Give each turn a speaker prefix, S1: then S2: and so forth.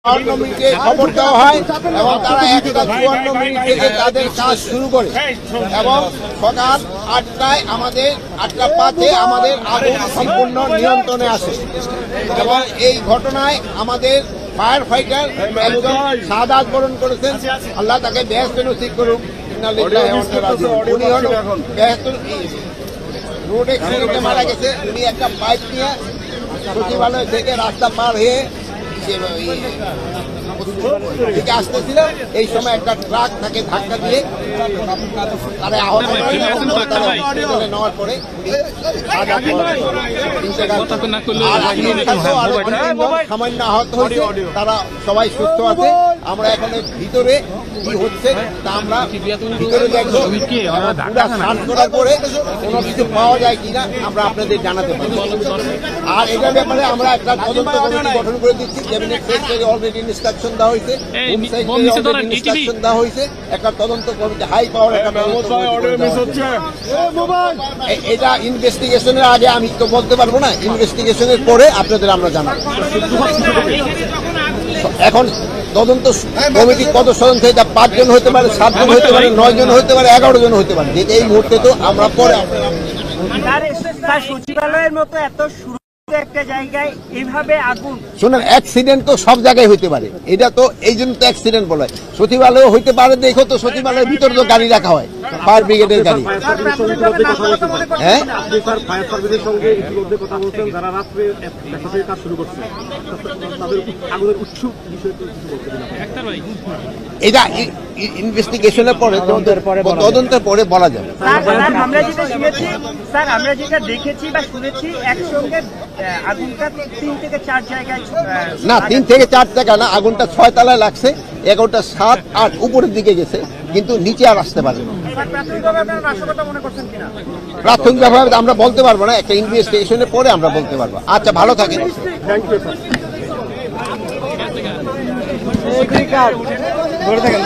S1: 54 মিনিটে খবর দেওয়া হয় এবং তারা 1:54 মিনিট থেকে তাদের কাজ শুরু করে এবং সকাল 8টায় আমাদের 8:05 আমাদের আগুন সম্পূর্ণ নিয়ন্ত্রণে আসে এবং এই ঘটনায় আমাদের ফায়ার ফাইটার একজন শাহাদাত বরণ করেছেন। আল্লাহ তাকে বেহেশতে নসিব করুক। উনি হল রোড অ্যাক্সিডেন্টে মারা গেছে। উনি একটা বাইক নিয়ে সচিবালয় থেকে রাস্তা পার হয়ে দিকে আসতেছিল, এই সময় একটা ট্রাক তাকে ধাক্কা দিয়ে তারা আহত নেওয়ার পরে সামান্য আহত হয়েছে। তারা সবাই সুস্থ আছে। আমরা এখন ভিতরে কি হচ্ছে তা আমরা ভিতরে দেখবো, সার্চ করার পরে কোনো কিছু পাওয়া যায় কিনা আমরা আপনাদের জানাতে পারি। আর এটার ব্যাপারে আমরা একটা তদন্ত কমিটি গঠন করে দিচ্ছি। ক্যাবিনেট সেক্রেটারি অলরেডি ইনস্ট্রাকশন দেওয়া হয়েছে, হোম সেক্রেটারি ইনস্ট্রাকশন দেওয়া হয়েছে। একটা তদন্ত কমিটি হাই পাওয়ার একটা এটা ইনভেস্টিগেশনের আগে আমি তো বলতে পারবো না, ইনভেস্টিগেশনের পরে আপনাদের আমরা জানাবো। এখন তদন্ত কমিটি কত সদস্য, এটা 5 জন হতে পারে, 7 জন হতে পারে, 9 জন হতে পারে, 11 জন হতে পারে। এই মুহূর্তে তো আমরা পরে
S2: সচিবালয়ের মতো এত একটা জায়গায় এইভাবে আগুন,
S1: শুনেন, অ্যাক্সিডেন্ট তো সব জায়গায় হইতে পারে। এটা তো এই জন্য তো অ্যাক্সিডেন্ট বলা হয়। সচিবালয় হইতে পারে, দেখো তো সচিবালয়ের ভিতরে তো গাড়ি রাখা হয়, ফায়ার ব্রিগেডের গাড়ি। হ্যাঁ, এটা ইনভেস্টিগেশনের পরে, তদন্তের পরে বলা যাবে।
S2: আমরা যেটা শুনেছি স্যার, আমরা যেটা দেখেছি বা শুনেছি, একসঙ্গে আগুনটা 3 থেকে 4 জায়গায়,
S1: না 3 থেকে 4 জায়গা না, আগুনটা 6 তলায় লাগছে, 11টা 7, 8 উপরের দিকে গেছে, কিন্তু নিচে আর আসতে পারে না। প্রাথমিকভাবে আমরা বলতে পারবো না, একটা ইনভেস্টিগেশনের পরে আমরা বলতে পারবো। আচ্ছা, ভালো থাকেন।
S2: ধরে থাকেন।